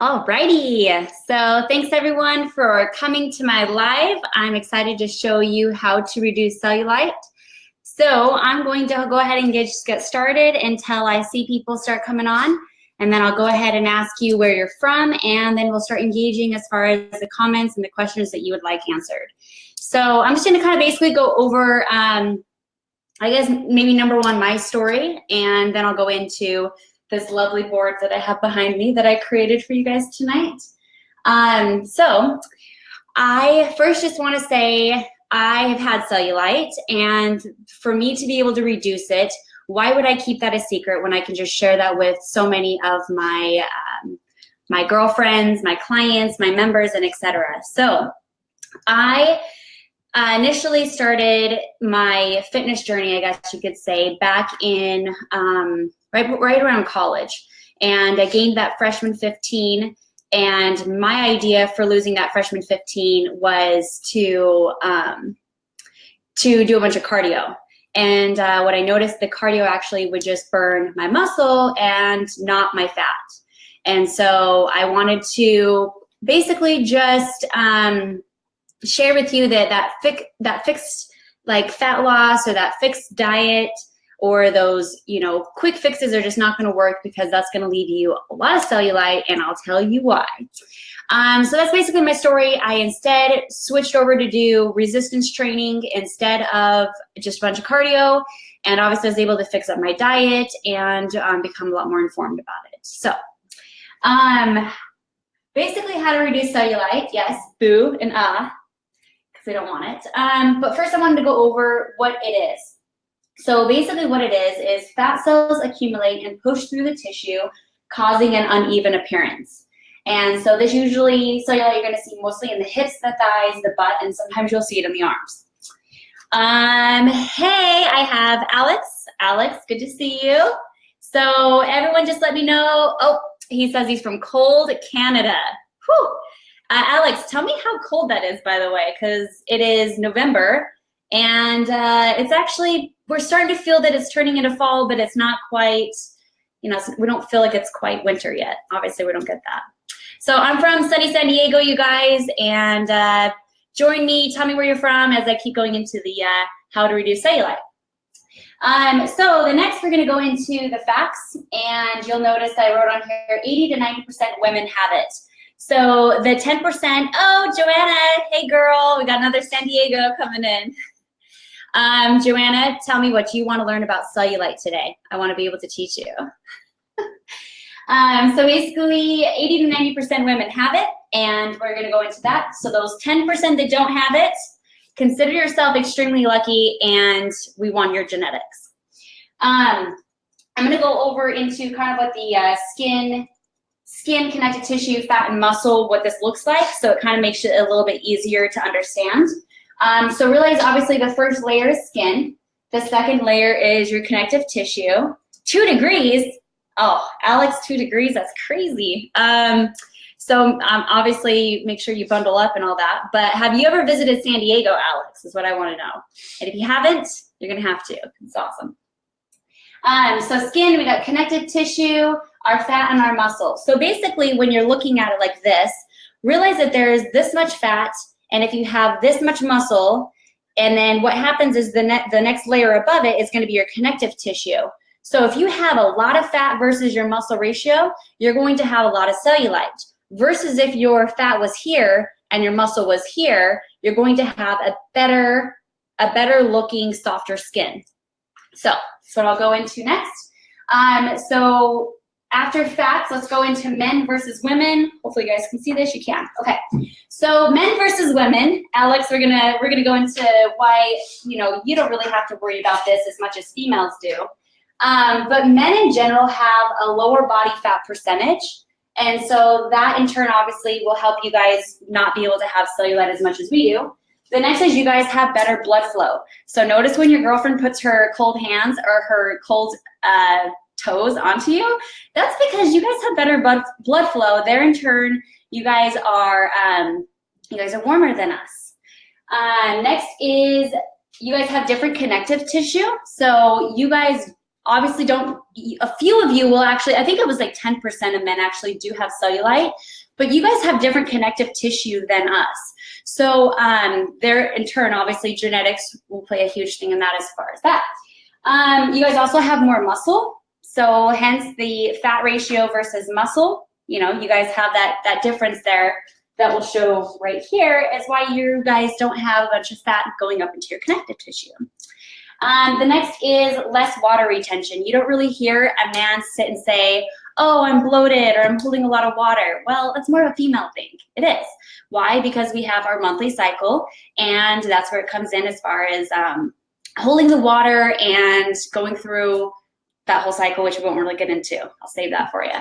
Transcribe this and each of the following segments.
Alrighty, so thanks everyone for coming to my live. I'm excited to show you how to reduce cellulite. So I'm going to go ahead and just get started until I see people start coming on, and then I'll go ahead and ask you where you're from, and then we'll start engaging as far as the comments and the questions that you would like answered. So I'm just gonna kind of basically go over, I guess maybe number one, my story, and then I'll go into this lovely board that I have behind me that I created for you guys tonight. So I first just want to say I have had cellulite, and for me to be able to reduce it, why would I keep that a secret when I can just share that with so many of my my girlfriends, my clients, my members, and etc. So I initially started my fitness journey, I guess you could say, back in right around college, and I gained that freshman 15. And my idea for losing that freshman 15 was to do a bunch of cardio. And what I noticed, the cardio actually would just burn my muscle and not my fat. And so I wanted to basically just share with you that fixed like fat loss or that fixed diet or those, you know, quick fixes are just not going to work, because that's going to leave you a lot of cellulite, and I'll tell you why. So that's basically my story. I instead switched over to do resistance training instead of just a bunch of cardio, and obviously I was able to fix up my diet and become a lot more informed about it. So basically how to reduce cellulite, yes, boo and because I don't want it. But first I wanted to go over what it is. So basically what it is fat cells accumulate and push through the tissue, causing an uneven appearance. And so this usually, cellulite you're gonna see mostly in the hips, the thighs, the butt, and sometimes you'll see it in the arms. Hey, I have Alex. Alex, good to see you. So everyone just let me know. Oh, he says he's from cold Canada. Whew. Alex, tell me how cold that is, by the way, because it is November, and it's actually, we're starting to feel that it's turning into fall, but it's not quite, you know, we don't feel like it's quite winter yet. Obviously, we don't get that. So I'm from sunny San Diego, you guys, and join me, tell me where you're from as I keep going into the how to reduce cellulite. So the next we're gonna go into the facts, and you'll notice I wrote on here 80 to 90% women have it. So the 10%, oh, Joanna, hey girl, we got another San Diego coming in. Joanna, tell me what you want to learn about cellulite today. I want to be able to teach you. So basically 80 to 90% women have it, and we're going to go into that. So those 10% that don't have it, consider yourself extremely lucky, and we want your genetics. I'm going to go over into kind of what the skin, connective tissue, fat, and muscle, what this looks like, so it kind of makes it a little bit easier to understand. So realize obviously the first layer is skin. The second layer is your connective tissue. 2 degrees. Oh, Alex, 2 degrees, that's crazy. So obviously make sure you bundle up and all that. But have you ever visited San Diego, Alex, is what I want to know. And if you haven't, you're going to have to. It's awesome. So skin, we got connective tissue, our fat, and our muscle. So basically when you're looking at it like this, realize that there's this much fat, and if you have this much muscle, and then what happens is the next layer above it is going to be your connective tissue. So if you have a lot of fat versus your muscle ratio, you're going to have a lot of cellulite. Versus if your fat was here and your muscle was here, you're going to have a better looking, softer skin. So that's what I'll go into next. So after fats, let's go into men versus women. Hopefully you guys can see this. You can. Okay. So men versus women. Alex, we're gonna go into why, you know, you don't really have to worry about this as much as females do. But men in general have a lower body fat percentage, and so that in turn obviously will help you guys not be able to have cellulite as much as we do. The next is you guys have better blood flow. So notice when your girlfriend puts her cold hands or her cold toes onto you, that's because you guys have better blood flow. There in turn, you guys are warmer than us. Next is you guys have different connective tissue. So you guys obviously don't, a few of you will actually, I think it was like 10% of men actually do have cellulite, but you guys have different connective tissue than us. So there, in turn, obviously genetics will play a huge thing in that as far as that. You guys also have more muscle, so hence the fat ratio versus muscle. You know, you guys have that difference there that will show right here is why you guys don't have a bunch of fat going up into your connective tissue. The next is less water retention. You don't really hear a man sit and say, oh, I'm bloated or I'm holding a lot of water. Well, it's more of a female thing. It is. Why? Because we have our monthly cycle, and that's where it comes in as far as holding the water and going through that whole cycle, which we won't really get into. I'll save that for you.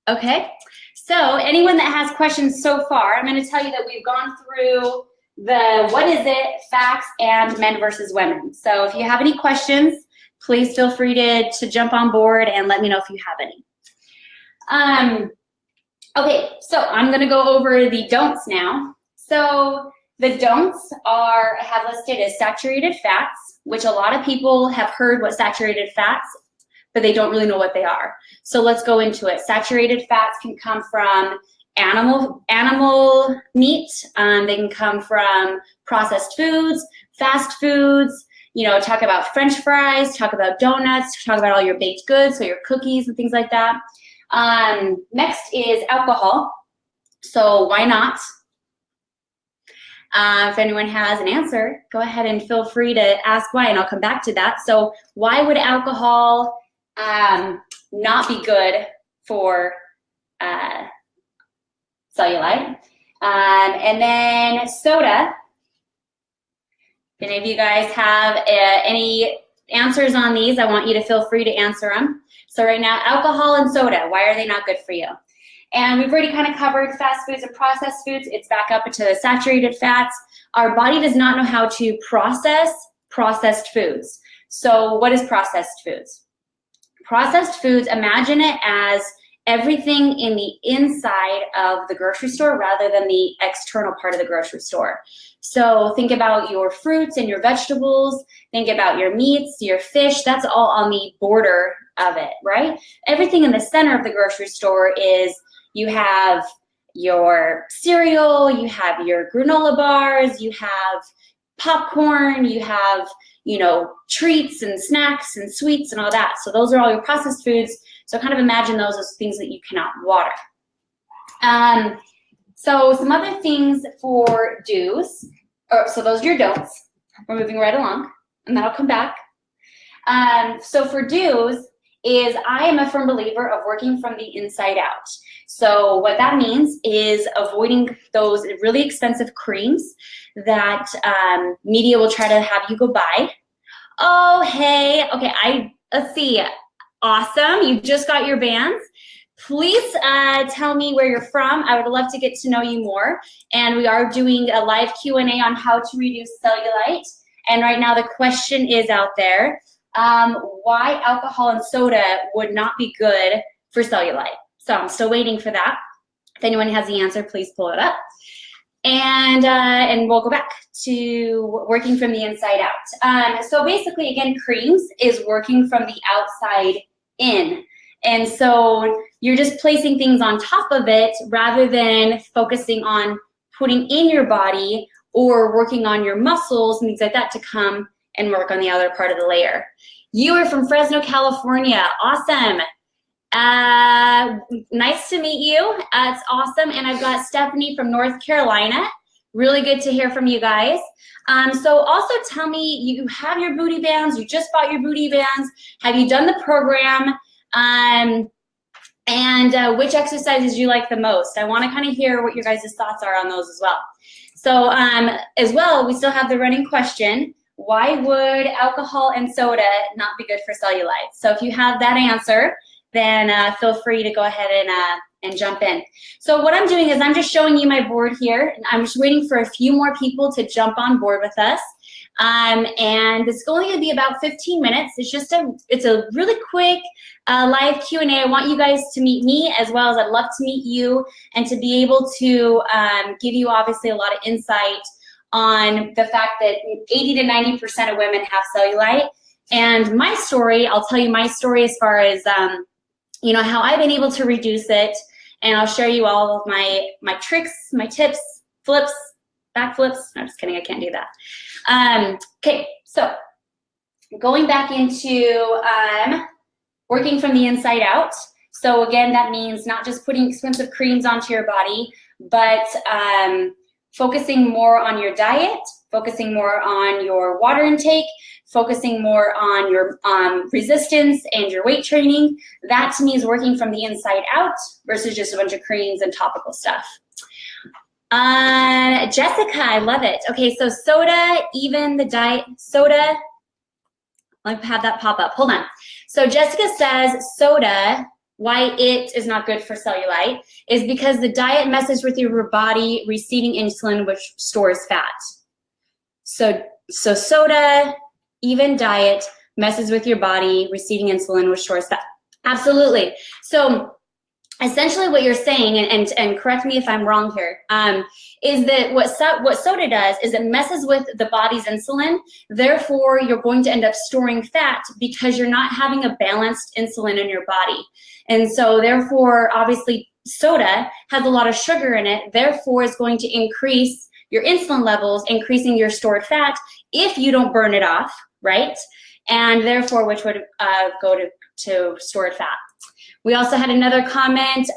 Okay, so anyone that has questions so far, I'm going to tell you that we've gone through the what is it, facts, and men versus women. So if you have any questions, please feel free to jump on board and let me know if you have any. Okay, so I'm going to go over the don'ts now. So the don'ts have listed as saturated fats, which a lot of people have heard what saturated fats, but they don't really know what they are. So let's go into it. Saturated fats can come from animal meat. They can come from processed foods, fast foods. You know, talk about French fries, talk about donuts, talk about all your baked goods, so your cookies and things like that. Next is alcohol. So why not? If anyone has an answer, go ahead and feel free to ask why, and I'll come back to that. So why would alcohol not be good for cellulite? And then soda. If any of you guys have any answers on these, I want you to feel free to answer them. So right now, alcohol and soda, why are they not good for you? And we've already kind of covered fast foods and processed foods. It's back up into the saturated fats. Our body does not know how to process processed foods. So what is processed foods? Processed foods, imagine it as everything in the inside of the grocery store rather than the external part of the grocery store. So think about your fruits and your vegetables, think about your meats, your fish, that's all on the border of it, right? Everything in the center of the grocery store is, you have your cereal, you have your granola bars, you have popcorn, you have, you know, treats and snacks and sweets and all that. So those are all your processed foods. So kind of imagine those as things that you cannot water. So some other things for do's, so those are your don'ts. We're moving right along, and then I'll come back. So for do's is I am a firm believer of working from the inside out. So what that means is avoiding those really expensive creams that media will try to have you go buy. Oh, hey, okay, let's see. Awesome, you just got your bands. Please tell me where you're from. I would love to get to know you more. And we are doing a live Q&A on how to reduce cellulite. And right now the question is out there, why alcohol and soda would not be good for cellulite. So I'm still waiting for that. If anyone has the answer, please pull it up. And we'll go back to working from the inside out. So basically, again, creams is working from the outside in. And so you're just placing things on top of it rather than focusing on putting in your body or working on your muscles and things like that to come and work on the other part of the layer. You are from Fresno, California. Awesome. Nice to meet you. It's awesome. And I've got Stephanie from North Carolina. Really good to hear from you guys. So also tell me, you have your booty bands, you just bought your booty bands. Have you done the program? And which exercises you like the most? I want to kind of hear what your guys' thoughts are on those as well. So as well, we still have the running question. Why would alcohol and soda not be good for cellulite? So if you have that answer, then feel free to go ahead and jump in. So what I'm doing is I'm just showing you my board here, and I'm just waiting for a few more people to jump on board with us. And it's only going to be about 15 minutes. It's a really quick live Q&A. I want you guys to meet me as well as I'd love to meet you and to be able to give you obviously a lot of insight on the fact that 80 to 90% of women have cellulite. And my story, I'll tell you my story as far as, you know, how I've been able to reduce it. And I'll share you all of my tricks, my tips, flips, back flips. No, I'm just kidding, I can't do that. Okay, so going back into working from the inside out. So again, that means not just putting expensive creams onto your body, but focusing more on your diet, focusing more on your water intake, focusing more on your resistance and your weight training. That to me is working from the inside out versus just a bunch of creams and topical stuff. Jessica, I love it. Okay, so soda, even the diet, soda, I'll have that pop up. Hold on. So Jessica says soda, why it is not good for cellulite is because the diet messes with your body receiving insulin, which stores fat. So soda, even diet, messes with your body receiving insulin, which stores fat. Absolutely. So essentially what you're saying, and correct me if I'm wrong here, is that what soda does is it messes with the body's insulin. Therefore, you're going to end up storing fat because you're not having a balanced insulin in your body. And so therefore, obviously, soda has a lot of sugar in it. Therefore, it's going to increase your insulin levels, increasing your stored fat if you don't burn it off, right? And therefore, which would go to stored fat. We also had another comment,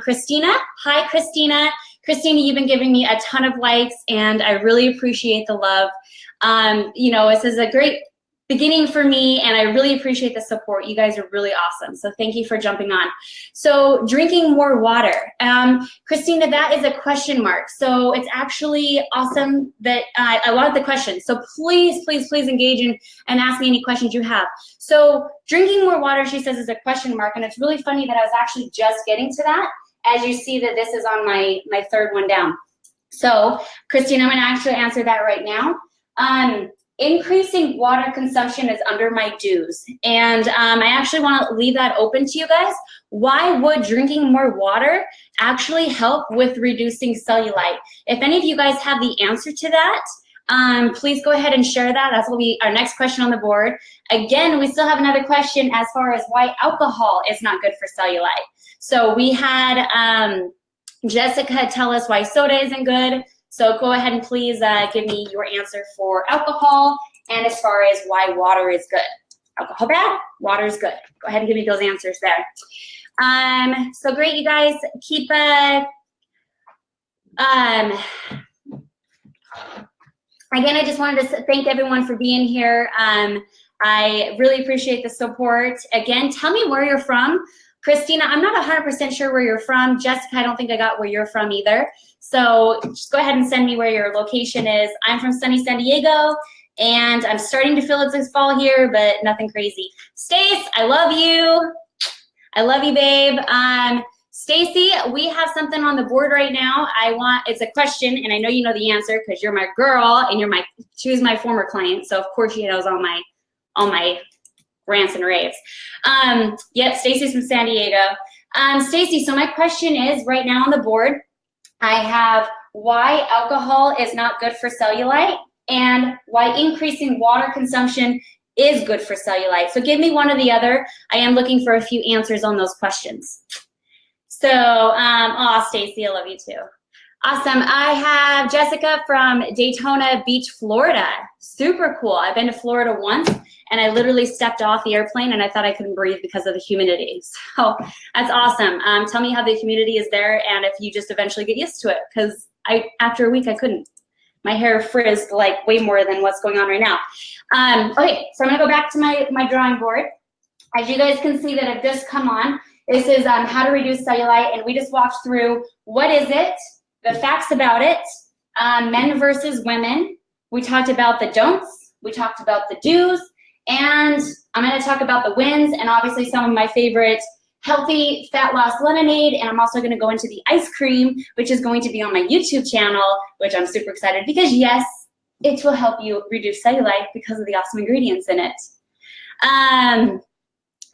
Christina. Hi, Christina. Christina, you've been giving me a ton of likes, and I really appreciate the love. You know, this is a great beginning for me, and I really appreciate the support. You guys are really awesome, so thank you for jumping on. So drinking more water. Christina, that is a question mark. So it's actually awesome that I love the question. So please, please, please engage and ask me any questions you have. So drinking more water, she says, is a question mark, and it's really funny that I was actually just getting to that, as you see that this is on my third one down. So Christina, I'm gonna actually answer that right now. Increasing water consumption is under my dues, and I actually want to leave that open to you guys. Why would drinking more water actually help with reducing cellulite? If any of you guys have the answer to that, please go ahead and share that. That's what our next question on the board. Again, we still have another question as far as why alcohol is not good for cellulite. So we had Jessica tell us why soda isn't good. So go ahead and please give me your answer for alcohol and as far as why water is good. Alcohol bad, water is good. Go ahead and give me those answers there. So great, you guys. Keep again, I just wanted to thank everyone for being here. I really appreciate the support. Again, tell me where you're from. Christina, I'm not 100% sure where you're from. Jessica, I don't think I got where you're from either. So just go ahead and send me where your location is. I'm from sunny San Diego, and I'm starting to feel it's fall here, but nothing crazy. Stace, I love you. I love you, babe. Stacy, we have something on the board right now. It's a question, and I know you know the answer because you're my girl, and she was my former client, so of course she knows all my rants and raves. Yep, Stacy's from San Diego. Stacy, so my question is, right now on the board, I have why alcohol is not good for cellulite and why increasing water consumption is good for cellulite. So give me one or the other. I am looking for a few answers on those questions. So, Stacy, I love you too. Awesome. I have Jessica from Daytona Beach, Florida. Super cool. I've been to Florida once, and I literally stepped off the airplane and I thought I couldn't breathe because of the humidity. So that's awesome. Tell me how the humidity is there and if you just eventually get used to it, because after a week I couldn't. My hair frizzed like way more than what's going on right now. Okay, so I'm gonna go back to my drawing board. As you guys can see that I've just come on, this is how to reduce cellulite, and we just walked through what is it, the facts about it, men versus women. We talked about the don'ts, we talked about the do's, and I'm gonna talk about the wins and obviously some of my favorite healthy fat loss lemonade, and I'm also gonna go into the ice cream, which is going to be on my YouTube channel, which I'm super excited because yes, it will help you reduce cellulite because of the awesome ingredients in it.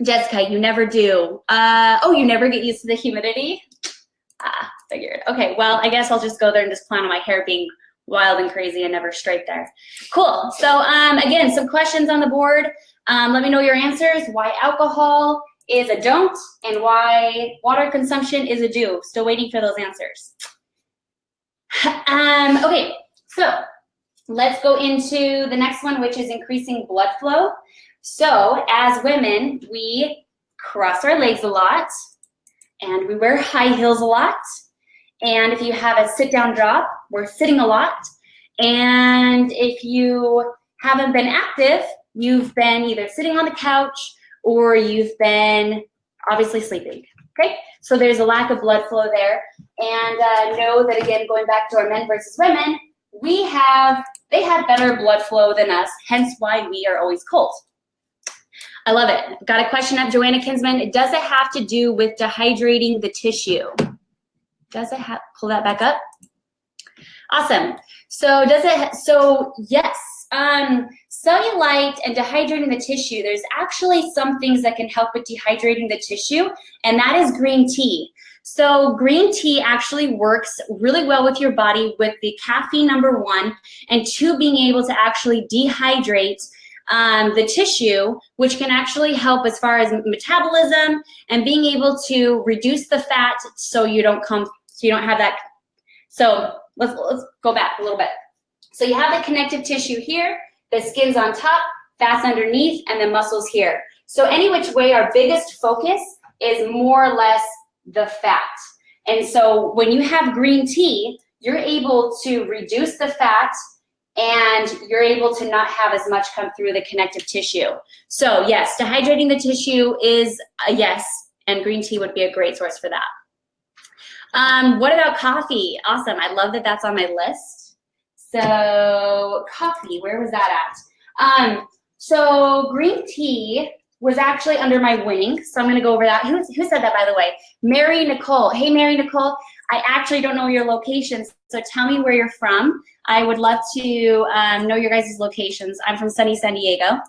Jessica, you never do. You never get used to the humidity? Figured. Okay, well, I guess I'll just go there and just plan on my hair being wild and crazy and never straight there. Cool. So again, some questions on the board. Let me know your answers, why alcohol is a don't and why water consumption is a do. Still waiting for those answers. Okay, so let's go into the next one, which is increasing blood flow. So as women, we cross our legs a lot and we wear high heels a lot. And if you have a sit-down job, we're sitting a lot. And if you haven't been active, you've been either sitting on the couch or you've been obviously sleeping, okay? So there's a lack of blood flow there. And know that, again, going back to our men versus women, they have better blood flow than us, hence why we are always cold. I love it. Got a question up, Joanna Kinsman. Does it have to do with dehydrating the tissue? Does it have, pull that back up? Awesome. So yes, cellulite and dehydrating the tissue, there's actually some things that can help with dehydrating the tissue, and that is green tea. So green tea actually works really well with your body with the caffeine, number one, and two, being able to actually dehydrate the tissue, which can actually help as far as metabolism and being able to reduce the fat so you don't have that. So let's go back a little bit. So you have the connective tissue here, the skin's on top, fat's underneath, and the muscles here. So any which way, our biggest focus is more or less the fat. And so when you have green tea, you're able to reduce the fat and you're able to not have as much come through the connective tissue. So yes, dehydrating the tissue is a yes, and green tea would be a great source for that. What about coffee? Awesome, I love that that's on my list. So coffee, where was that at? So green tea was actually under my wing, so I'm gonna go over that. Who said that, by the way? Mary Nicole. Hey, Mary Nicole, I actually don't know your locations, so tell me where you're from. I would love to know your guys' locations. I'm from sunny San Diego.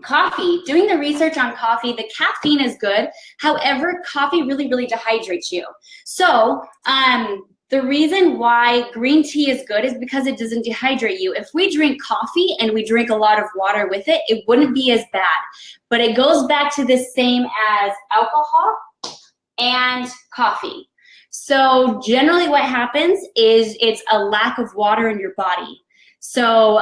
Coffee, doing the research on coffee, the caffeine is good. However, coffee really, really dehydrates you. So the reason why green tea is good is because it doesn't dehydrate you. If we drink coffee and we drink a lot of water with it, it wouldn't be as bad. But it goes back to the same as alcohol and coffee. So generally what happens is it's a lack of water in your body. So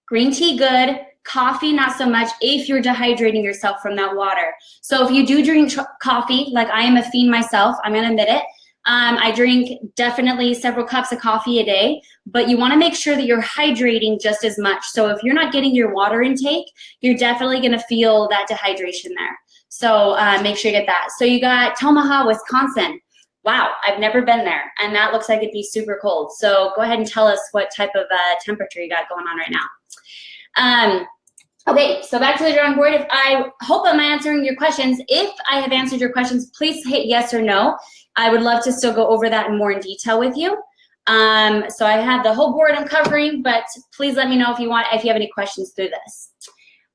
green tea, good. Coffee, not so much if you're dehydrating yourself from that water. So if you do drink coffee, like I am a fiend myself, I'm gonna admit it. I drink definitely several cups of coffee a day, but you wanna make sure that you're hydrating just as much. So if you're not getting your water intake, you're definitely gonna feel that dehydration there. So make sure you get that. So you got Omaha, Wisconsin. Wow, I've never been there, and that looks like it'd be super cold. So go ahead and tell us what type of temperature you got going on right now. Okay, so back to the drawing board. I hope I'm answering your questions. If I have answered your questions, please hit yes or no. I would love to still go over that more in detail with you. So I have the whole board I'm covering, but please let me know if you have any questions through this.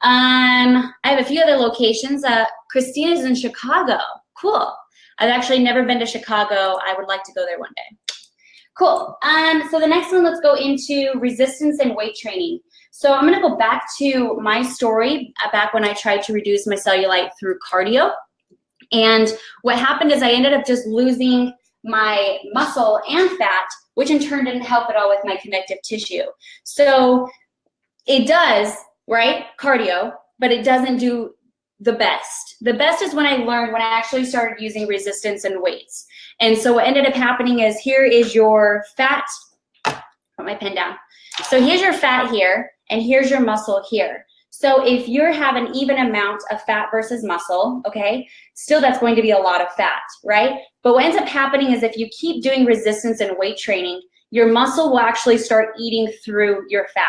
I have a few other locations. Christina's in Chicago. Cool. I've actually never been to Chicago. I would like to go there one day. Cool. So the next one, let's go into resistance and weight training. So I'm gonna go back to my story back when I tried to reduce my cellulite through cardio. And what happened is I ended up just losing my muscle and fat, which in turn didn't help at all with my connective tissue. So it does, right, cardio, but it doesn't do the best. The best is when I actually started using resistance and weights. And so what ended up happening is here is your fat, put my pen down. So here's your fat here, and here's your muscle here. So if you have an even amount of fat versus muscle, okay, still that's going to be a lot of fat, right? But what ends up happening is if you keep doing resistance and weight training, your muscle will actually start eating through your fat,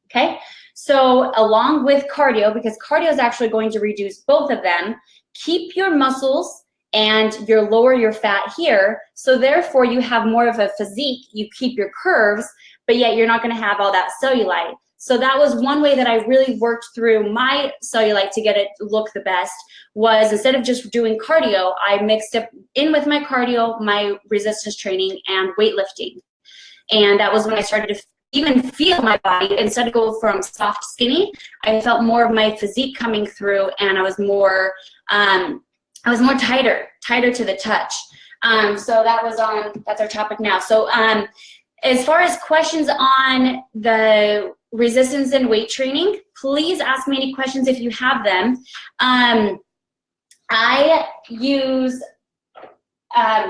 okay? So along with cardio, because cardio is actually going to reduce both of them, keep your muscles and lower your fat here, so therefore you have more of a physique, you keep your curves, but yet you're not gonna have all that cellulite. So that was one way that I really worked through my cellulite to get it look the best, was instead of just doing cardio, I mixed up in with my cardio, my resistance training, and weightlifting. And that was when I started to even feel my body. Instead of go from soft skinny, I felt more of my physique coming through, and I was more tighter to the touch. So that's our topic now. So as far as questions on the resistance and weight training, please ask me any questions if you have them. I use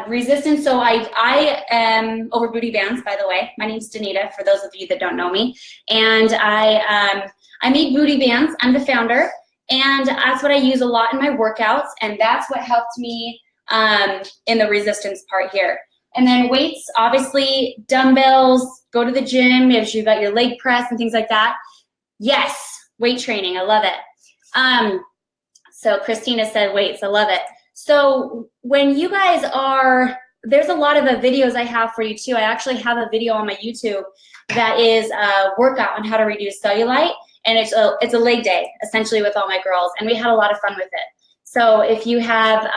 resistance, so I am over Booty Bands, by the way. My name's Danita, for those of you that don't know me. And I make Booty Bands. I'm the founder, and that's what I use a lot in my workouts, and that's what helped me in the resistance part here. And then weights, obviously, dumbbells, go to the gym if you've got your leg press and things like that. Yes, weight training, I love it. So Christina said weights, I love it. So when you guys there's a lot of the videos I have for you too. I actually have a video on my YouTube that is a workout on how to reduce cellulite, and it's a leg day, essentially, with all my girls, and we had a lot of fun with it. So if you have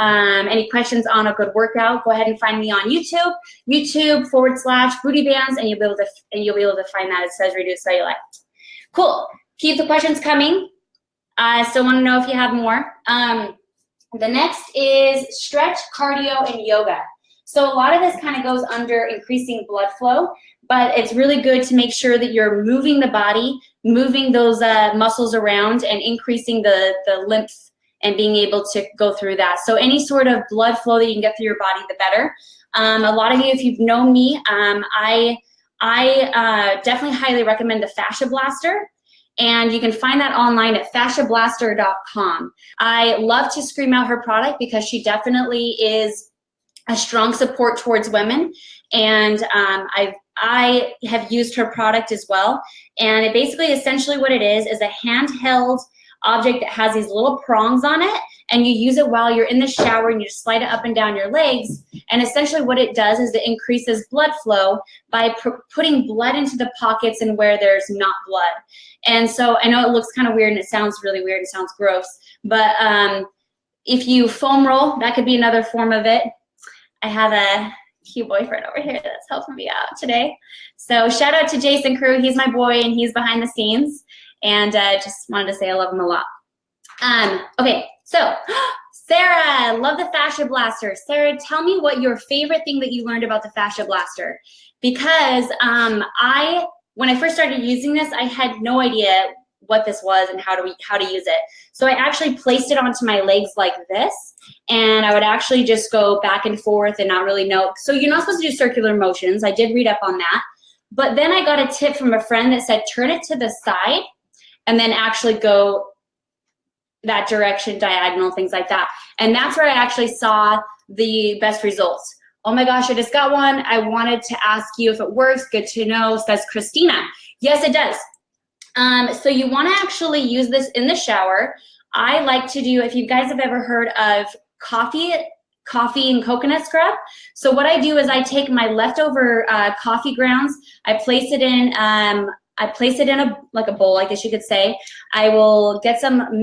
any questions on a good workout, go ahead and find me on YouTube, YouTube/Booty Bands, and you'll be able to find that. It says reduce cellulite. Cool. Keep the questions coming. I still want to know if you have more. The next is stretch, cardio, and yoga. So a lot of this kind of goes under increasing blood flow, but it's really good to make sure that you're moving the body, moving those muscles around, and increasing the lymph and being able to go through that. So any sort of blood flow that you can get through your body, the better. A lot of you, if you've known me, I definitely highly recommend the Fascia Blaster. And you can find that online at fasciablaster.com. I love to scream out her product because she definitely is a strong support towards women. And I have used her product as well. And it basically, essentially what it is a handheld object that has these little prongs on it, and you use it while you're in the shower, and you just slide it up and down your legs. And essentially what it does is it increases blood flow by putting blood into the pockets and where there's not blood. And so I know it looks kind of weird, and it sounds really weird, and sounds gross, but if you foam roll, that could be another form of it. I have a cute boyfriend over here that's helping me out today. So shout out to Jason Crew. He's my boy, and he's behind the scenes. And just wanted to say I love him a lot. Okay, so Sarah, love the Fascia Blaster. Sarah, tell me what your favorite thing that you learned about the Fascia Blaster. Because when I first started using this, I had no idea what this was and how to use it. So I actually placed it onto my legs like this, and I would actually just go back and forth and not really know. So you're not supposed to do circular motions. I did read up on that. But then I got a tip from a friend that said, turn it to the side and then actually go that direction, diagonal, things like that. And that's where I actually saw the best results. Oh my gosh, I just got one. I wanted to ask you if it works. Good to know, says Christina. Yes, it does. So you want to actually use this in the shower. I like to do, if you guys have ever heard of coffee and coconut scrub. So what I do is I take my leftover coffee grounds, I place it in a bowl, I guess you could say. I will get some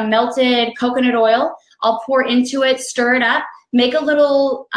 melted coconut oil. I'll pour into it, stir it up, make a little,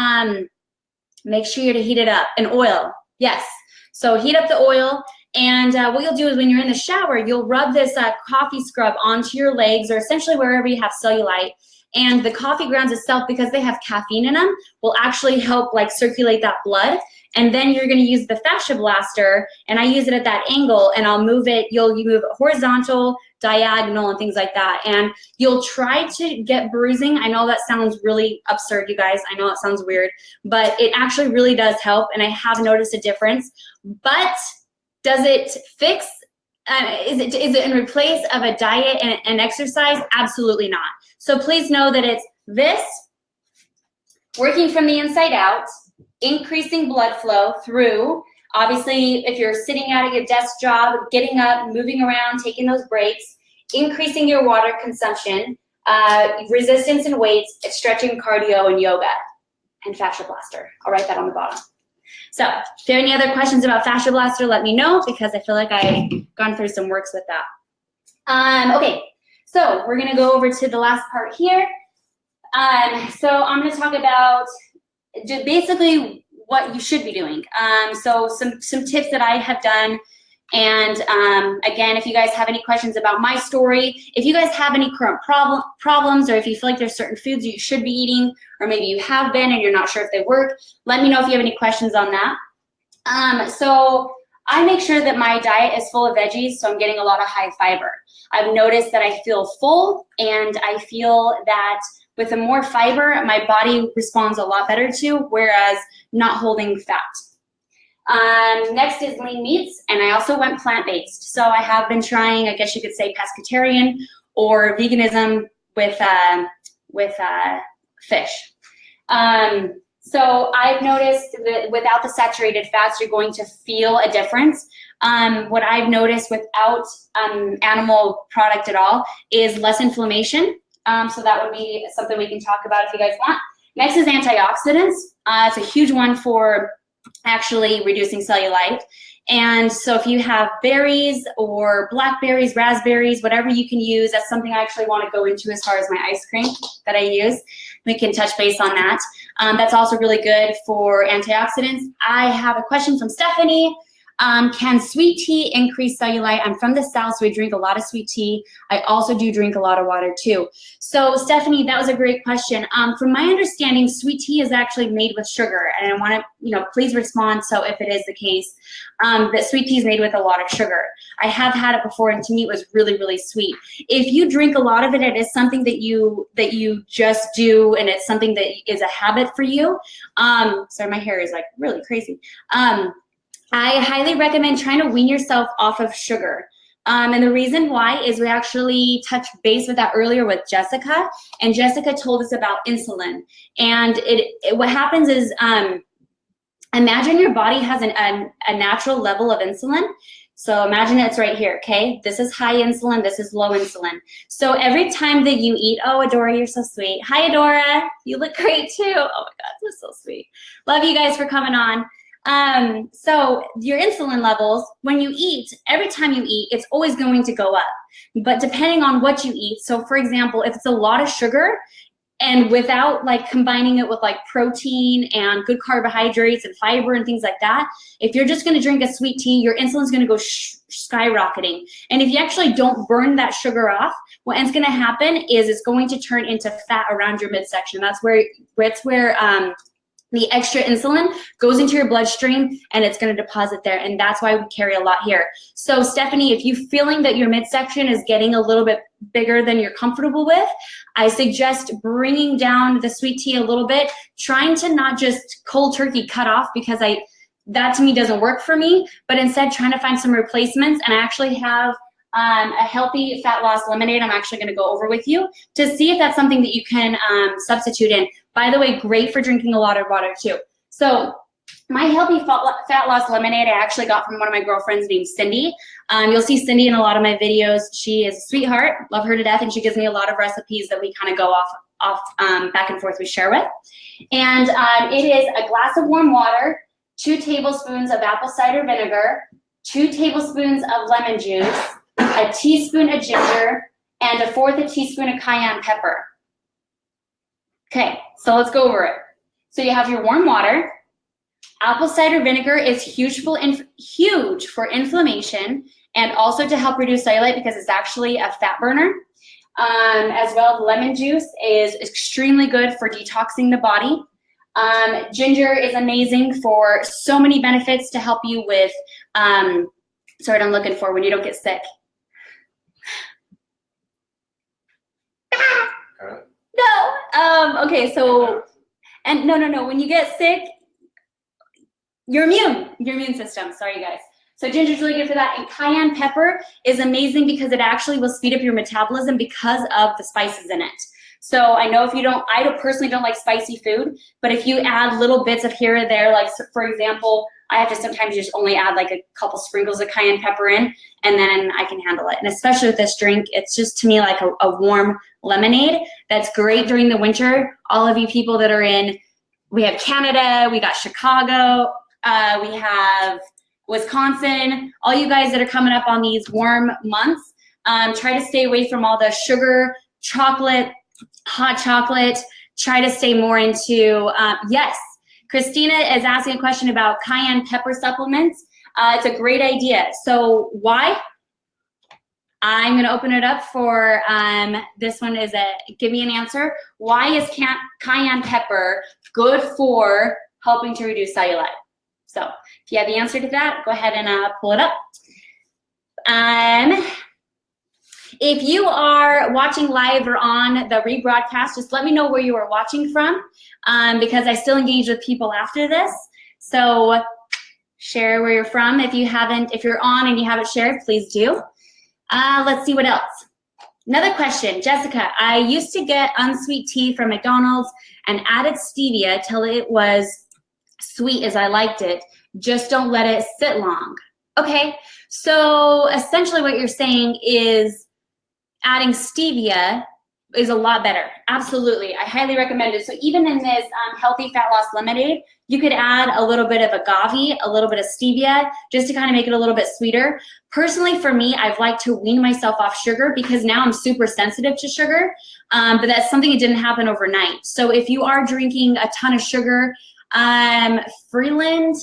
make sure to heat it up, an oil, yes. So heat up the oil, and what you'll do is when you're in the shower, you'll rub this coffee scrub onto your legs, or essentially wherever you have cellulite. And the coffee grounds itself, because they have caffeine in them, will actually help like circulate that blood. And then you're gonna use the Fascia Blaster, and I use it at that angle, and I'll move it, you move it horizontal, diagonal, and things like that. And you'll try to get bruising. I know that sounds really absurd, you guys. I know it sounds weird, but it actually really does help, and I have noticed a difference. But does it fix, is it in place of a diet and exercise? Absolutely not. So please know that it's this, working from the inside out, increasing blood flow through, obviously, if you're sitting at your desk job, getting up, moving around, taking those breaks, increasing your water consumption, resistance and weights, stretching, cardio, and yoga, and Fascia Blaster. I'll write that on the bottom. So if there are any other questions about Fascia Blaster, let me know, because I feel like I've gone through some works with that. Okay, so we're gonna go over to the last part here. So I'm gonna talk about just basically what you should be doing. So some tips that I have done. And again, if you guys have any questions about my story, if you guys have any current problems, or if you feel like there's certain foods you should be eating, or maybe you have been and you're not sure if they work, let me know if you have any questions on that. So I make sure that my diet is full of veggies, so I'm getting a lot of high fiber. I've noticed that I feel full, and I feel that with the more fiber, my body responds a lot better to, whereas not holding fat. Next is lean meats, and I also went plant-based. So I have been trying, I guess you could say, pescatarian or veganism with fish. So I've noticed that without the saturated fats, you're going to feel a difference. What I've noticed without animal product at all is less inflammation. So that would be something we can talk about if you guys want. Next is antioxidants. It's a huge one for actually reducing cellulite. And so if you have berries or blackberries, raspberries, whatever you can use, that's something I actually want to go into as far as my ice cream that I use. We can touch base on that. That's also really good for antioxidants. I have a question from Stephanie. Can sweet tea increase cellulite? I'm from the South, so we drink a lot of sweet tea. I also do drink a lot of water too. So Stephanie, that was a great question. From my understanding, sweet tea is actually made with sugar, and I want to, please respond. So if it is the case, that sweet tea is made with a lot of sugar. I have had it before, and to me, it was really, really sweet. If you drink a lot of it, it is something that you just do, and it's something that is a habit for you. Sorry, my hair is like really crazy. I highly recommend trying to wean yourself off of sugar. And the reason why is we actually touched base with that earlier with Jessica, and Jessica told us about insulin. And what happens is, imagine your body has a natural level of insulin. So imagine it's right here, okay? This is high insulin, this is low insulin. So every time that you eat, oh, Adora, you're so sweet. Hi, Adora, you look great too. Oh my God, this is so sweet. Love you guys for coming on. So your insulin levels, when you eat, every time you eat, it's always going to go up. But depending on what you eat, so for example, if it's a lot of sugar and without like combining it with like protein and good carbohydrates and fiber and things like that, if you're just going to drink a sweet tea, your insulin's going to go skyrocketing. And if you actually don't burn that sugar off, what's going to happen is it's going to turn into fat around your midsection. That's where the extra insulin goes into your bloodstream, and it's going to deposit there, and that's why we carry a lot here. So Stephanie, if you're feeling that your midsection is getting a little bit bigger than you're comfortable with, I suggest bringing down the sweet tea a little bit, trying to not just cold turkey cut off, because that to me doesn't work for me, but instead trying to find some replacements. And I actually have a healthy fat loss lemonade I'm actually going to go over with you to see if that's something that you can substitute in. By the way, great for drinking a lot of water too. So my healthy fat loss lemonade I actually got from one of my girlfriends named Cindy. You'll see Cindy in a lot of my videos. She is a sweetheart, love her to death, and she gives me a lot of recipes that we kind of go off back and forth we share with. And it is a glass of warm water, 2 tablespoons of apple cider vinegar, 2 tablespoons of lemon juice, a teaspoon of ginger, and 1/4 teaspoon of cayenne pepper. Okay, so let's go over it. So you have your warm water. Apple cider vinegar is huge for inflammation, and also to help reduce cellulite because it's actually a fat burner. As well, lemon juice is extremely good for detoxing the body. Ginger is amazing for so many benefits to help you with, sorry, what I'm looking for when you don't get sick. No. Okay, so, and no. When you get sick, your immune system. Sorry, guys. So ginger's really good for that. And cayenne pepper is amazing because it actually will speed up your metabolism because of the spices in it. So I know I personally don't like spicy food, but if you add little bits of here or there, like for example, I have to sometimes just only add like a couple sprinkles of cayenne pepper in, and then I can handle it. And especially with this drink, it's just to me like a warm lemonade that's great during the winter. All of you people that are we have Canada, we got Chicago, we have Wisconsin, all you guys that are coming up on these warm months, try to stay away from all the sugar, chocolate, hot chocolate. Try to stay more into, yes, Christina is asking a question about cayenne pepper supplements. It's a great idea. So why? I'm going to open it up for this one is give me an answer. Why is cayenne pepper good for helping to reduce cellulite? So if you have the answer to that, go ahead and pull it up. If you are watching live or on the rebroadcast, just let me know where you are watching from because I still engage with people after this. So share where you're from. If you're on and you haven't shared, please do. Let's see what else. Another question, Jessica. I used to get unsweet tea from McDonald's and added stevia till it was sweet as I liked it. Just don't let it sit long. Okay, so essentially what you're saying is adding stevia is a lot better. Absolutely, I highly recommend it. So even in this healthy fat loss lemonade, you could add a little bit of agave, a little bit of stevia, just to kind of make it a little bit sweeter. Personally, for me, I've liked to wean myself off sugar because now I'm super sensitive to sugar, but that's something that didn't happen overnight. So if you are drinking a ton of sugar, Freeland,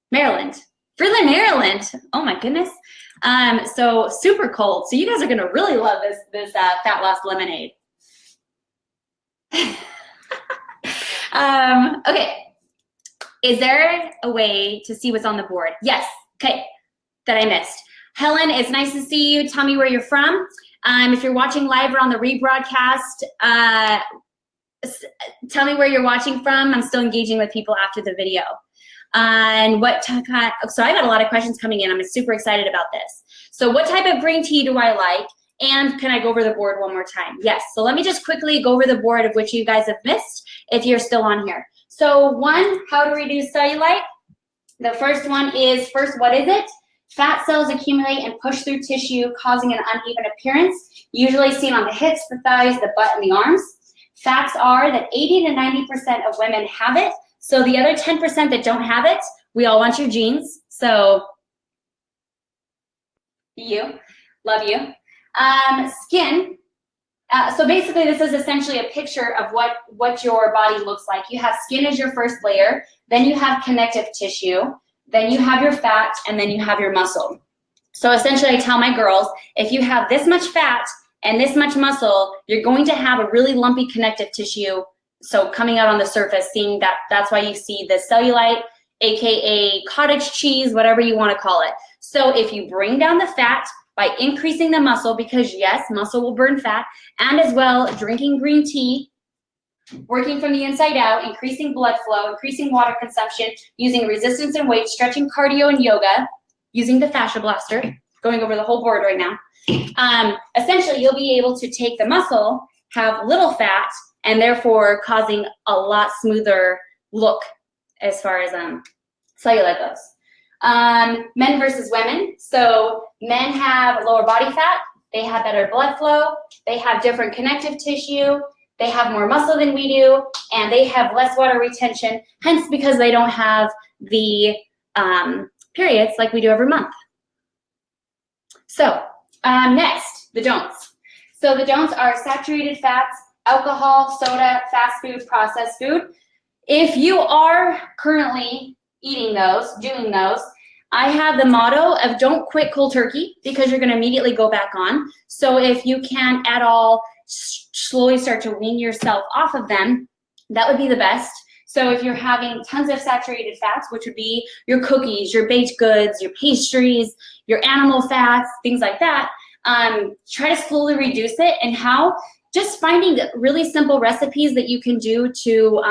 Maryland, oh my goodness. So super cold. So you guys are gonna really love this fat loss lemonade. Okay, is there a way to see what's on the board? Yes, okay, that I missed. Helen, it's nice to see you. Tell me where you're from. If you're watching live or on the rebroadcast, tell me where you're watching from. I'm still engaging with people after the video. And so I got a lot of questions coming in. I'm super excited about this. So what type of green tea do I like? And can I go over the board one more time? Yes, so let me just quickly go over the board of which you guys have missed if you're still on here. So one, how to reduce cellulite. The first one is, what is it? Fat cells accumulate and push through tissue, causing an uneven appearance, usually seen on the hips, the thighs, the butt, and the arms. Facts are that 80 to 90% of women have it. So the other 10% that don't have it, we all want your genes. So love you. Skin. So basically this is essentially a picture of what your body looks like. You have skin as your first layer, then you have connective tissue, then you have your fat, and then you have your muscle. So essentially I tell my girls, if you have this much fat and this much muscle, you're going to have a really lumpy connective tissue. So coming out on the surface, seeing that's why you see the cellulite, AKA cottage cheese, whatever you want to call it. So if you bring down the fat by increasing the muscle, because yes, muscle will burn fat, and as well drinking green tea, working from the inside out, increasing blood flow, increasing water consumption, using resistance and weight, stretching, cardio, and yoga, using the fascia blaster, going over the whole board right now. Essentially, you'll be able to take the muscle, have little fat, and therefore causing a lot smoother look as far as cellulite goes. Men versus women. So men have lower body fat, they have better blood flow, they have different connective tissue, they have more muscle than we do, and they have less water retention, hence because they don't have the periods like we do every month. So next, the don'ts. So the don'ts are saturated fats, alcohol, soda, fast food, processed food. If you are currently eating those, doing those, I have the motto of don't quit cold turkey because you're going to immediately go back on. So if you can at all slowly start to wean yourself off of them, that would be the best. So if you're having tons of saturated fats, which would be your cookies, your baked goods, your pastries, your animal fats, things like that, try to slowly reduce it. And how? Just finding really simple recipes that you can do to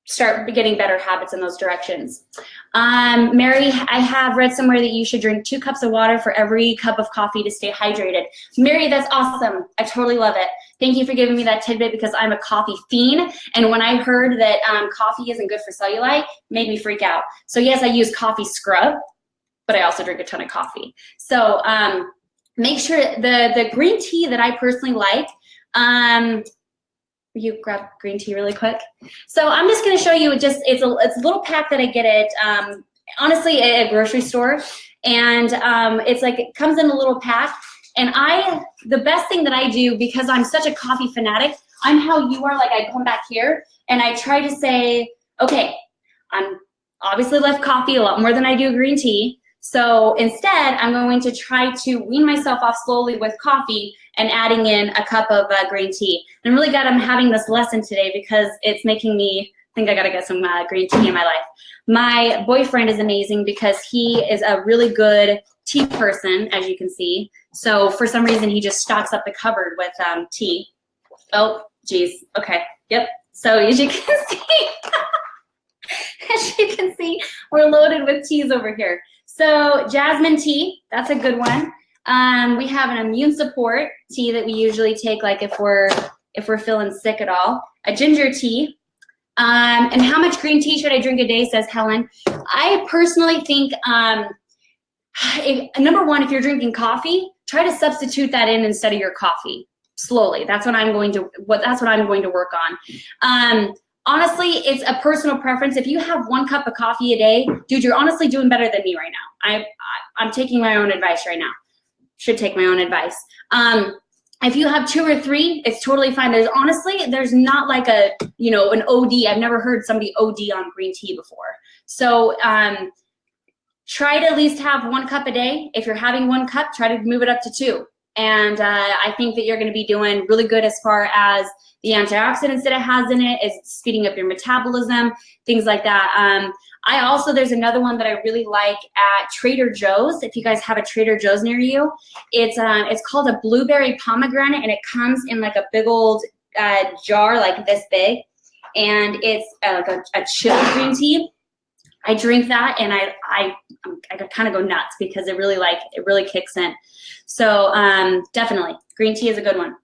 start getting better habits in those directions. Mary, I have read somewhere that you should drink 2 cups of water for every cup of coffee to stay hydrated. Mary, that's awesome. I totally love it. Thank you for giving me that tidbit because I'm a coffee fiend. And when I heard that coffee isn't good for cellulite, it made me freak out. So yes, I use coffee scrub, but I also drink a ton of coffee. So make sure the green tea that I personally like, you grab green tea really quick. So I'm just going to show you it's a little pack that I get at honestly at a grocery store, and it's like it comes in a little pack. And the best thing that I do, because I'm such a coffee fanatic, I'm how you are. Like, I come back here and I try to say, okay, I'm obviously love coffee a lot more than I do green tea. So instead, I'm going to try to wean myself off slowly with coffee and adding in a cup of green tea. And I'm really glad I'm having this lesson today because it's making me think I gotta get some green tea in my life. My boyfriend is amazing because he is a really good tea person, as you can see. So for some reason, he just stocks up the cupboard with tea. Oh, geez. Okay. Yep. So as you can see, as you can see, we're loaded with teas over here. So jasmine tea, that's a good one. We have an immune support tea that we usually take, like if we're feeling sick at all. A ginger tea. And how much green tea should I drink a day, says Helen. I personally think, number one, if you're drinking coffee, try to substitute that in instead of your coffee slowly. That's what I'm going to work on. Honestly, it's a personal preference. If you have 1 cup of coffee a day, dude, you're honestly doing better than me right now. I'm taking my own advice right now. Should take my own advice. If you have 2 or 3, it's totally fine. There's not like an OD. I've never heard somebody OD on green tea before. So try to at least have 1 cup a day. If you're having 1 cup, try to move it up to 2. And I think that you're going to be doing really good as far as the antioxidants that it has in it, is speeding up your metabolism, things like that. There's another one that I really like at Trader Joe's. If you guys have a Trader Joe's near you, it's called a blueberry pomegranate, and it comes in like a big old jar like this big, and it's like a chilled green tea. I drink that and I kind of go nuts because it really kicks in. So definitely green tea is a good one.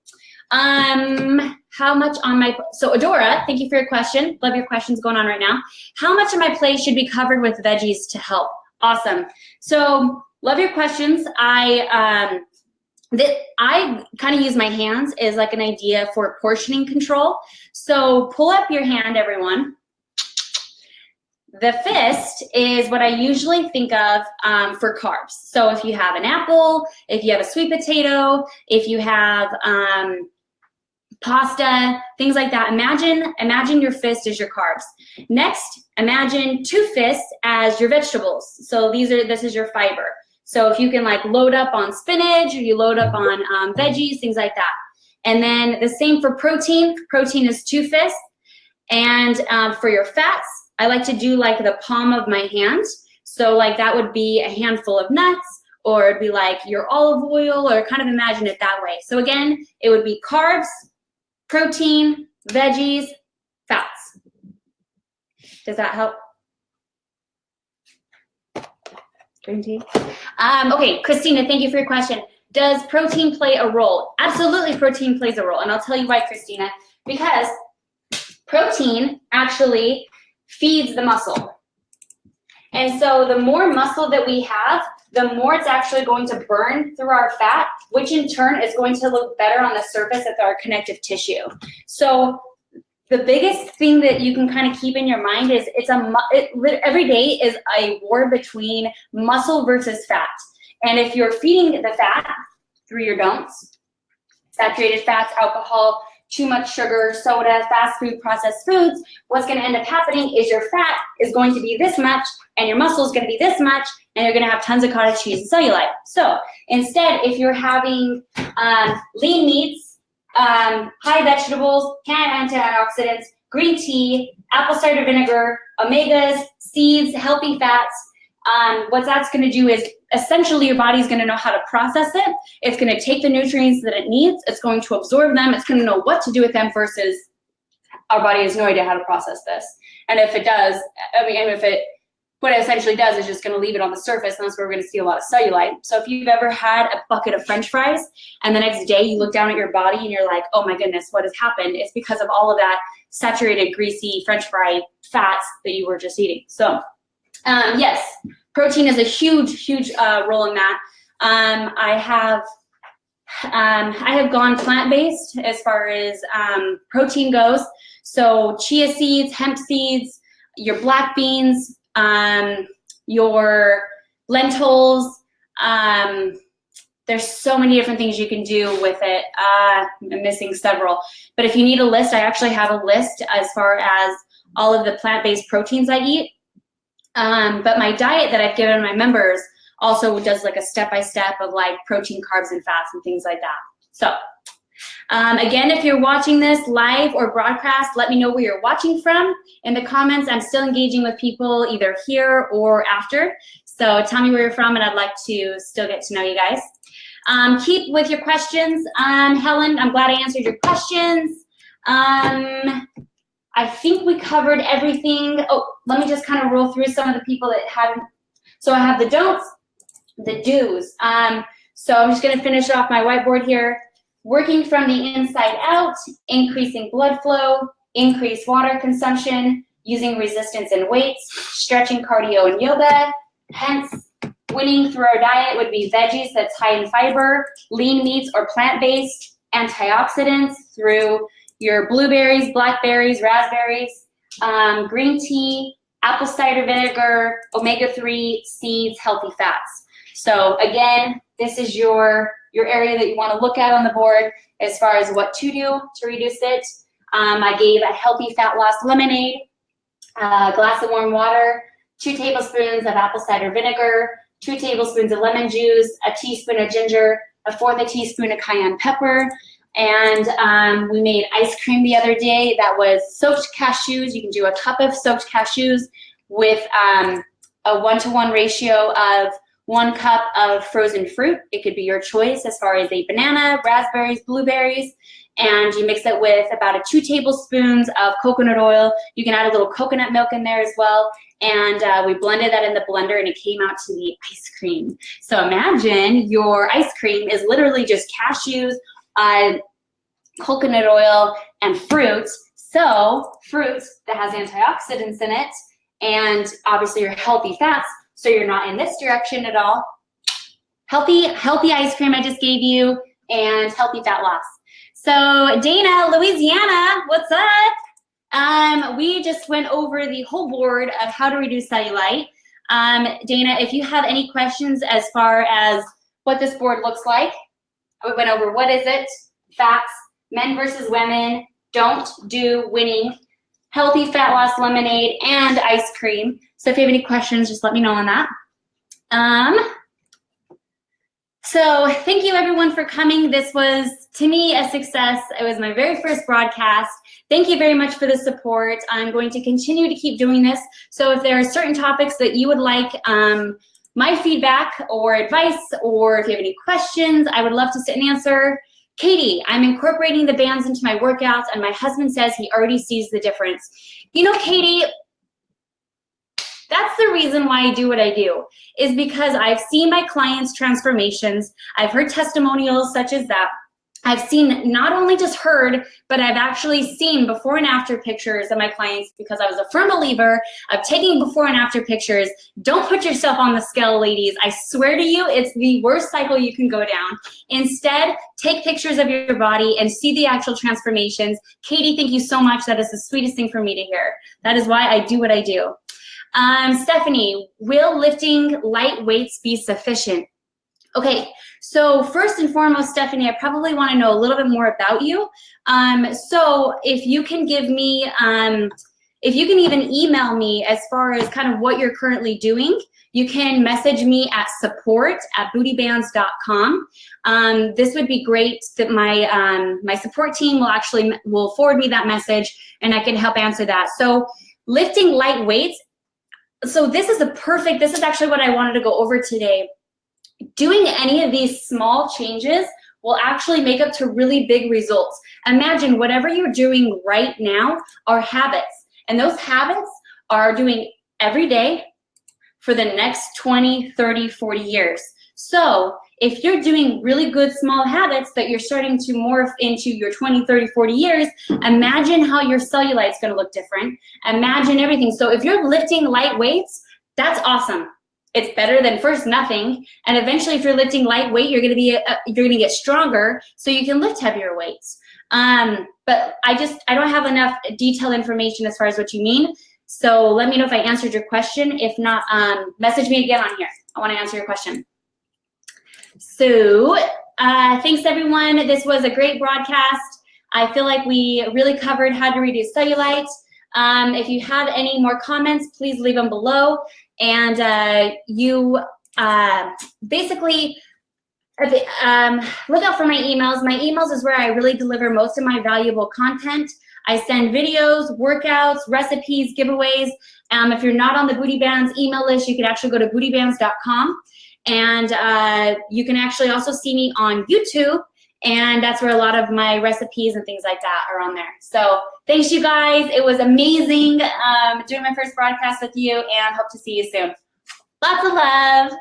How much on my, so Adora, thank you for your question. Love your questions going on right now. How much of my plate should be covered with veggies to help? Awesome. So love your questions. I kind of use my hands as like an idea for portioning control. So pull up your hand, everyone. The fist is what I usually think of for carbs. So if you have an apple, if you have a sweet potato, if you have pasta, things like that, imagine your fist as your carbs. Next, imagine 2 fists as your vegetables. So this is your fiber. So if you can like load up on spinach, or you load up on veggies, things like that. And then the same for protein. Protein is 2 fists. And for your fats, I like to do like the palm of my hand. So like that would be a handful of nuts, or it'd be like your olive oil, or kind of imagine it that way. So again, it would be carbs, protein, veggies, fats. Does that help? Green tea? Okay, Christina, thank you for your question. Does protein play a role? Absolutely, protein plays a role. And I'll tell you why, Christina. Because protein actually feeds the muscle. And so the more muscle that we have, the more it's actually going to burn through our fat, which in turn is going to look better on the surface of our connective tissue. So the biggest thing that you can kind of keep in your mind is every day is a war between muscle versus fat. And if you're feeding the fat through your don'ts, saturated fats, alcohol, too much sugar, soda, fast food, processed foods, what's going to end up happening is your fat is going to be this much and your muscle is going to be this much, and you're going to have tons of cottage cheese and cellulite. So instead, if you're having lean meats, high vegetables, canned antioxidants, green tea, apple cider vinegar, omegas, seeds, healthy fats, what that's going to do is essentially your body's going to know how to process it. It's going to take the nutrients that it needs. It's going to absorb them. It's going to know what to do with them versus our body has no idea how to process this. And if it does, what it essentially does is just going to leave it on the surface, and that's where we're going to see a lot of cellulite. So if you've ever had a bucket of French fries and the next day you look down at your body and you're like, oh my goodness, what has happened? It's because of all of that saturated, greasy French fry fats that you were just eating. So yes, protein is a huge role in that. I have gone plant-based as far as protein goes. So chia seeds, hemp seeds, your black beans, your lentils, There's so many different things you can do with it. I'm missing several. But if you need a list, I actually have a list as far as all of the plant-based proteins I eat. But my diet that I've given my members also does like a step-by-step of like protein, carbs, and fats and things like that. So again, if you're watching this live or broadcast, let me know where you're watching from. In the comments, I'm still engaging with people either here or after. So tell me where you're from, and I'd like to still get to know you guys. Keep with your questions. Helen, I'm glad I answered your questions. I think we covered everything. Oh, let me just kind of roll through some of the people that haven't. So I have the don'ts, the do's. So I'm just gonna finish off my whiteboard here. Working from the inside out, increasing blood flow, increased water consumption, using resistance and weights, stretching, cardio, and yoga. Hence, winning through our diet would be veggies that's high in fiber, lean meats or plant-based, antioxidants through your blueberries, blackberries, raspberries, green tea, apple cider vinegar, omega-3, seeds, healthy fats. So again, this is your area that you want to look at on the board as far as what to do to reduce it. I gave a healthy fat loss lemonade, a glass of warm water, 2 tablespoons of apple cider vinegar, 2 tablespoons of lemon juice, a teaspoon of ginger, 1/4 teaspoon of cayenne pepper. And we made ice cream the other day that was soaked cashews. You can do a cup of soaked cashews with a 1-to-1 ratio of 1 cup of frozen fruit. It could be your choice as far as a banana, raspberries, blueberries, and you mix it with about 2 tablespoons of coconut oil. You can add a little coconut milk in there as well. And we blended that in the blender, and it came out to be ice cream. So imagine your ice cream is literally just cashews, coconut oil, and fruit. So fruit that has antioxidants in it, and obviously your healthy fats, so you're not in this direction at all. Healthy ice cream I just gave you, and healthy fat loss. So Dana, Louisiana, what's up? We just went over the whole board of how to reduce cellulite. Dana, if you have any questions as far as what this board looks like, we went over what is it, fats, men versus women, don't do, winning, healthy fat loss lemonade, and ice cream. So if you have any questions, just let me know on that. So thank you everyone for coming. This was, to me, a success. It was my very first broadcast. Thank you very much for the support. I'm going to continue to keep doing this. So if there are certain topics that you would like my feedback or advice, or if you have any questions, I would love to sit and answer. Katie, I'm incorporating the bands into my workouts, and my husband says he already sees the difference. You know, Katie, that's the reason why I do what I do, is because I've seen my clients' transformations. I've heard testimonials such as that. I've seen, not only just heard, but I've actually seen before and after pictures of my clients, because I was a firm believer of taking before and after pictures. Don't put yourself on the scale, ladies. I swear to you, it's the worst cycle you can go down. Instead, take pictures of your body and see the actual transformations. Katie, thank you so much. That is the sweetest thing for me to hear. That is why I do what I do. Stephanie, will lifting light weights be sufficient? Okay, so first and foremost, Stephanie, I probably want to know a little bit more about you. So if you can give me, if you can even email me as far as kind of what you're currently doing, you can message me at support@bootybands.com. This would be great that my support team will forward me that message, and I can help answer that. So lifting light weights. So this is actually what I wanted to go over today. Doing any of these small changes will actually make up to really big results. Imagine whatever you're doing right now are habits, and those habits are doing every day for the next 20, 30, 40 years. So if you're doing really good small habits that you're starting to morph into your 20, 30, 40 years, imagine how your cellulite's gonna look different. Imagine everything. So if you're lifting light weights, that's awesome. It's better than first nothing, and eventually if you're lifting light weight, you're gonna get stronger so you can lift heavier weights. But I don't have enough detailed information as far as what you mean, so let me know if I answered your question. If not, message me again on here. I wanna answer your question. So thanks everyone. This was a great broadcast. I feel like we really covered how to reduce cellulite. If you have any more comments, please leave them below. And basically, look out for my emails. My emails is where I really deliver most of my valuable content. I send videos, workouts, recipes, giveaways. If you're not on the Booty Bands email list, you can actually go to bootybands.com. And you can actually also see me on YouTube. And that's where a lot of my recipes and things like that are on there. So thanks, you guys. It was amazing doing my first broadcast with you, and hope to see you soon. Lots of love.